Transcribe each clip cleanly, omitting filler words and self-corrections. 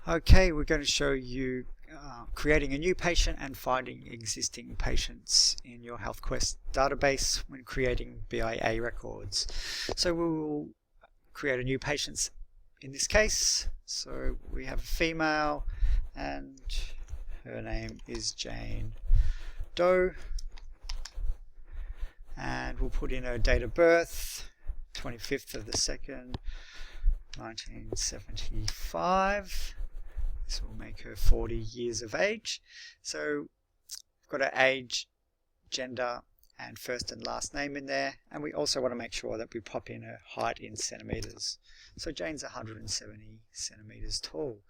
Okay, we're going to show you creating a new patient and finding existing patients in your HealthQuest database when creating BIA records. So we will create a new patient in this case. So we have a female and her name is Jane Doe, and we'll put in her date of birth, 25th of the 2nd, 1975. This will make her 40 years of age. So we've got her age, gender, and first and last name in there. And we also want to make sure that we pop in her height in centimeters. So Jane's 170 centimeters tall.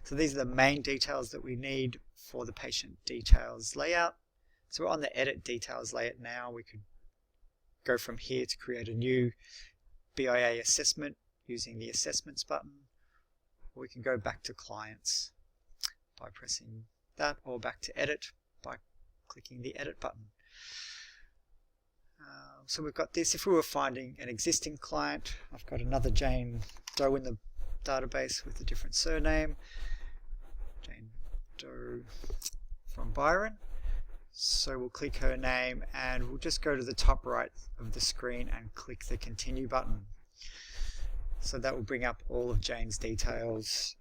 So these are the main details that we need for the patient details layout. So we're on the edit details layout now. We could go from here to create a new BIA assessment using the assessments button. We can go back to clients by pressing that, or back to edit by clicking the edit button. So we've got this. If we were finding an existing client, I've got another Jane Doe in the database with a different surname, Jane Doe from Byron. So we'll click her name and we'll just go to the top right of the screen and click the continue button. So that will bring up all of Jane's details.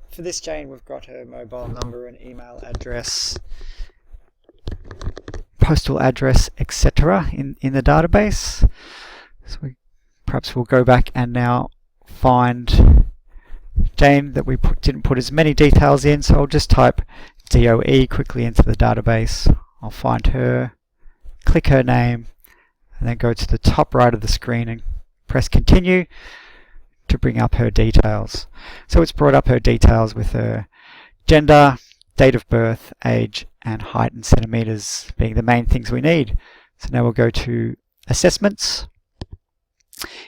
For this Jane, we've got her mobile number and email address, postal address, etc. in the database. So perhaps we'll go back and now find Jane that we didn't put as many details in. So I'll just type DOE quickly into the database. I'll find her, click her name, and then go to the top right of the screen and press continue to bring up her details. So it's brought up her details with her gender, date of birth, age, and height in centimeters being the main things we need. So now we'll go to assessments.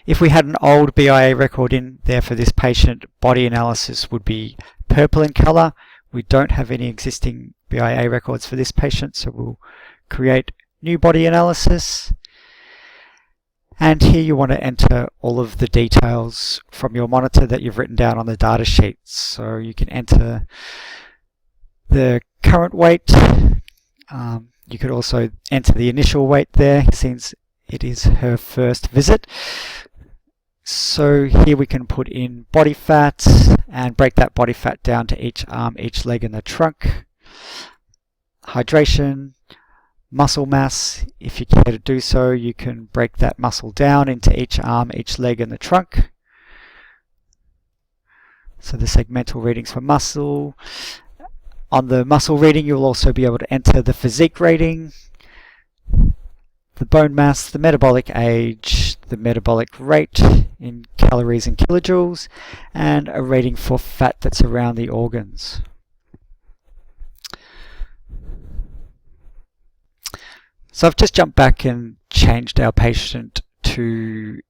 If we had an old BIA record in there for this patient, body analysis would be purple in color. We don't have any existing BIA records for this patient, so we'll create new body analysis. And here you want to enter all of the details from your monitor that you've written down on the data sheet. So you can enter the current weight. You could also enter the initial weight there since it is her first visit. So here we can put in body fat and break that body fat down to each arm, each leg, and the trunk. Hydration. Muscle mass, if you care to do so, you can break that muscle down into each arm, each leg, and the trunk. So the segmental readings for muscle. On the muscle reading, you'll also be able to enter the physique rating, the bone mass, the metabolic age, the metabolic rate in calories and kilojoules, and a rating for fat that's around the organs. So I've just jumped back and changed our patient to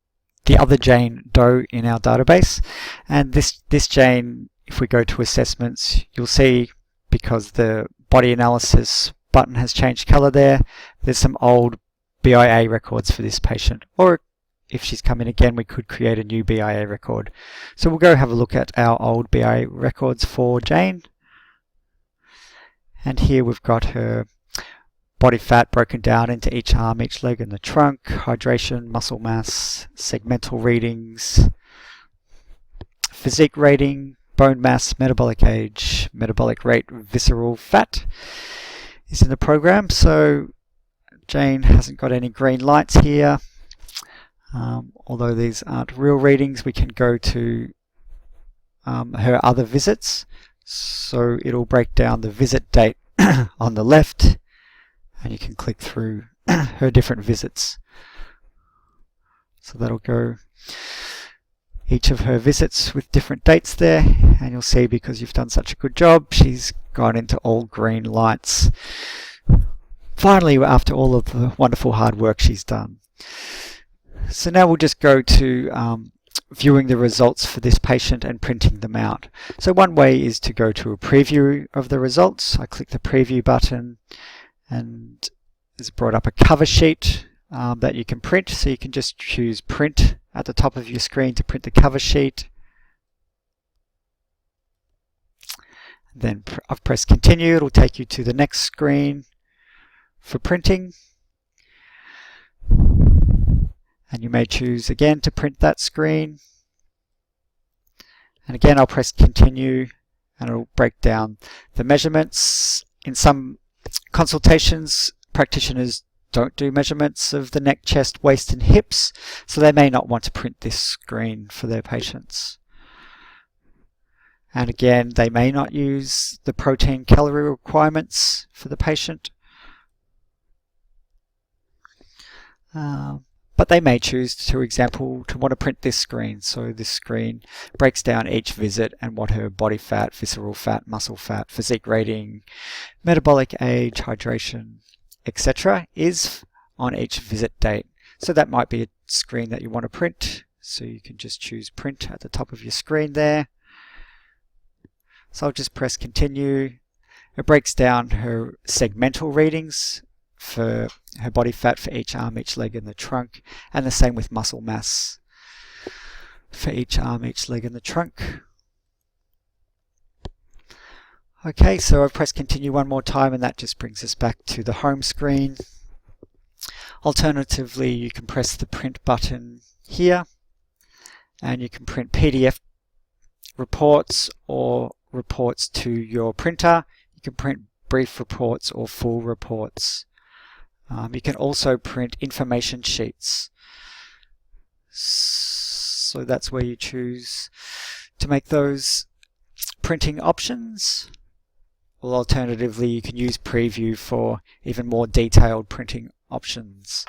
the other Jane Doe in our database. And this Jane, if we go to assessments, you'll see because the body analysis button has changed color there, there's some old BIA records for this patient. Or if she's come in again, we could create a new BIA record. So we'll go have a look at our old BIA records for Jane. And here we've got her body fat broken down into each arm, each leg, and the trunk, hydration, muscle mass, segmental readings, physique rating, bone mass, metabolic age, metabolic rate, visceral fat is in the program. So Jane hasn't got any green lights here. Although these aren't real readings, we can go to her other visits. So it'll break down the visit date on the left, and you can click through her different visits. So that'll go each of her visits with different dates there, and you'll see because you've done such a good job, she's gone into all green lights. Finally, after all of the wonderful hard work she's done. So now we'll just go to viewing the results for this patient and printing them out. So one way is to go to a preview of the results. I click the preview button, and it's brought up a cover sheet that you can print. So you can just choose print at the top of your screen to print the cover sheet. Then I've pressed continue. It'll take you to the next screen for printing. And you may choose again to print that screen. And again, I'll press continue and it'll break down the measurements. In some consultations, practitioners don't do measurements of the neck, chest, waist and hips, so they may not want to print this screen for their patients. And again, they may not use the protein calorie requirements for the patient. But they may choose, for example, to want to print this screen. So this screen breaks down each visit and what her body fat, visceral fat, muscle fat, physique rating, metabolic age, hydration, etc. is on each visit date. So that might be a screen that you want to print. So you can just choose print at the top of your screen there. So I'll just press continue. It breaks down her segmental readings for her body fat for each arm, each leg and the trunk, and the same with muscle mass for each arm, each leg and the trunk. Okay, so I've pressed continue one more time and that just brings us back to the home screen. Alternatively, you can press the print button here and you can print PDF reports or reports to your printer. You can print brief reports or full reports. You can also print information sheets. So that's where you choose to make those printing options. Or alternatively, you can use preview for even more detailed printing options.